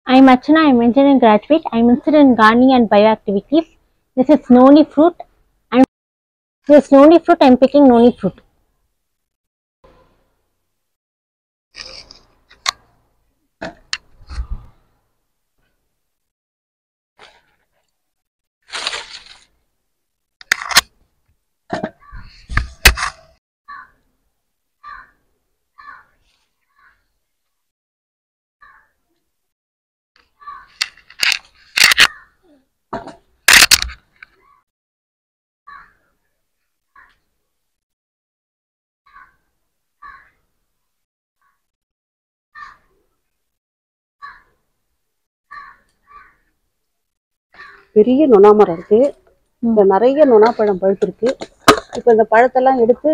I'm Archana. I'm engineering graduate. I'm interested in gardening and bioactivities. This is noni fruit. This is noni fruit. I'm picking noni fruit. பெரிய நொனா மரம் இருக்கு. இந்த நிறைய நொனா பழம் பழுத்திருக்கு. இப்போ இந்த பழத்தெல்லாம் எடுத்து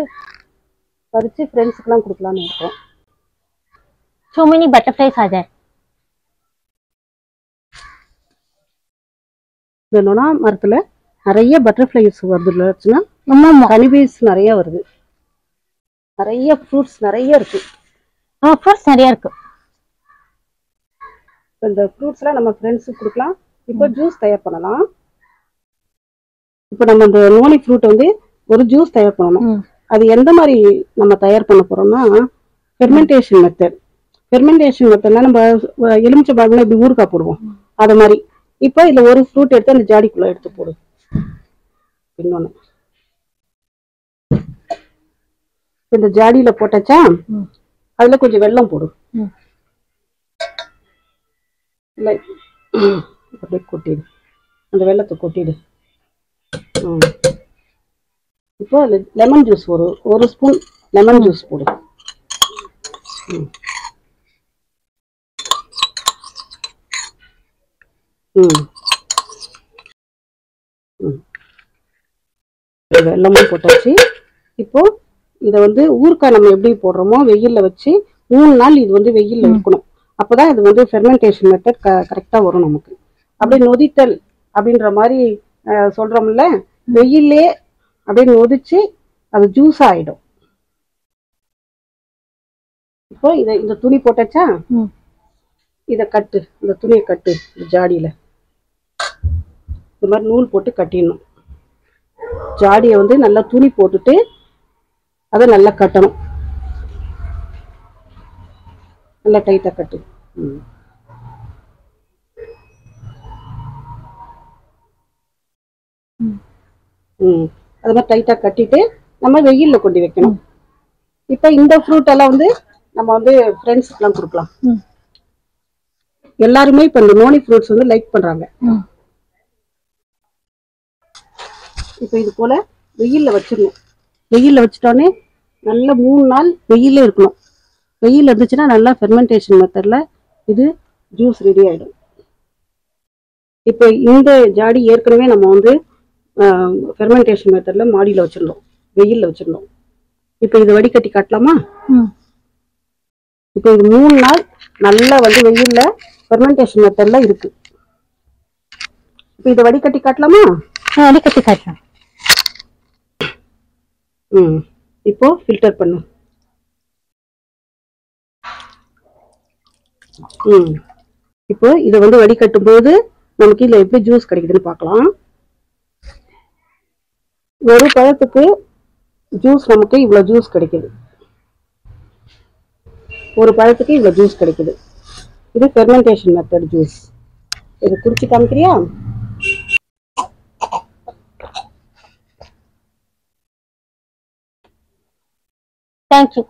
பறிச்சு ஃப்ரெண்ட்ஸுக்குலாம் கொடுக்கலான்னு இருக்கோம். So many butterflies are there. இந்த நொனா மரத்துல நிறைய பட்டர்ஃப்ளைஸ் வருதுன்னா ஹனிபீஸ் நிறைய வருது. நிறைய ஃப்ரூட்ஸ் நிறைய இருக்கு. ஃப்ரூட்ஸ் நிறைய இருக்கு. இந்த ஃப்ரூட்ஸ்லாம் நம்ம ஃப்ரெண்ட்ஸுக்கு கொடுக்கலாம். இப்போ ஜூஸ் தயார் பண்ணலாம். இப்போ நம்ம இந்த நோனி ஃப்ரூட் வந்து ஒரு ஜூஸ் தயார் பண்ணணும். அது எந்த மாதிரி நம்ம தயார் பண்ண போறோம்னா ஃபெர்மெண்டேஷன் மெத்தட். ஃபெர்மெண்டேஷன் மெத்தட்னா நம்ம எலுமிச்சை பழம்ல இப்படி ஊறுகாய் போடுவோம் அது மாதிரி. இப்போ இதுல ஒரு ஃப்ரூட் எடுத்து அந்த ஜாடிக்குள்ள எடுத்து போடு. இன்னொன்னு இந்த ஜாடியில போட்டாச்சா அதுல கொஞ்சம் வெல்லம் போடு. இல்லை அப்படியே கொட்டிடு. அந்த வெள்ளத்தை கொட்டிடு. இப்போ லெமன் ஜூஸ் ஒரு ஸ்பூன் லெமன் ஜூஸ் போடு. வெல்லமும் போட்டாச்சு. இப்போ இதை வந்து ஊறுகாய் நம்ம எப்படி போடுறோமோ வெயில்ல வச்சு 3 நாள் இது வந்து வெயில்ல இருக்கணும். அப்பதான் இது வந்து ஃபெர்மெண்டேஷன் மெத்தட் கரெக்டா வரும் நமக்கு. அப்படியே நொதித்தல் அப்படின்ற மாதிரி சொல்றோம்ல, வெயிலே அப்படியே நொதிச்சு அது ஜூஸ் ஆயிடும். இப்போ இந்த துணி போட்டாச்சா இத கட்டு. இந்த துணியை கட்டு ஜாடியில. இந்த மாதிரி நூல் போட்டு கட்டிடணும். ஜாடியை வந்து நல்லா துணி போட்டுட்டு அதை நல்லா கட்டணும். நல்லா டைட்டா கட்டு. அது மாதிரி டைட்டா கட்டிட்டு நம்ம வெயில்ல கொண்டு வைக்கணும். இப்ப இந்த ஃப்ரூட் எல்லாம் வந்து நம்ம வந்து ஃப்ரெண்ட்ஸ்க்கு எல்லாம் கொடுக்கலாம். எல்லாருமே இப்ப இந்த நோனி ஃப்ரூட்ஸ் வந்து லைக் பண்றாங்க. இப்ப இது போல வெயில்ல வச்சிடணும். வெயில்ல வச்சுட்டோன்னே நல்லா 3 நாள் வெயில்ல இருக்கணும். வெயில் இருந்துச்சுன்னா நல்லா ஃபெர்மெண்டேஷன் மெத்தட்ல இது ஜூஸ் ரெடி ஆயிடும். இப்போ இந்த ஜாடி ஏற்கனவே நம்ம வந்து ஃபெர்மெண்டேஷன் மெத்தட்ல மாடியில வச்சிருந்தோம், வெயில்ல வச்சிருந்தோம். இப்போ இது வடிகட்டி காட்டலாமா? இப்போ இது 3 நாள் நல்லா வந்து வெயில்ல ஃபெர்மெண்டேஷன் மெத்தட்ல இருக்கு. இப்போ இதை வடிகட்டி காட்டலாமா? வடிகட்டி காட்டலாம். இப்போ ஃபில்டர் பண்ணு. இப்போ இதை வந்து வடிகட்டும் போது நமக்கு இதுல எப்படி ஜூஸ் கிடைக்குதுன்னு பார்க்கலாம். ஒரு பழத்துக்கு ஜூஸ் நமக்கு இவ்வளவு ஜூஸ் கிடைக்குது. ஒரு பழத்துக்கு இவ்வளவு ஜூஸ் கிடைக்குது. இது ஃபெர்மெண்டேஷன் மெத்தட் ஜூஸ். இதை குடிச்சு காமிக்கிறியா? Thank you.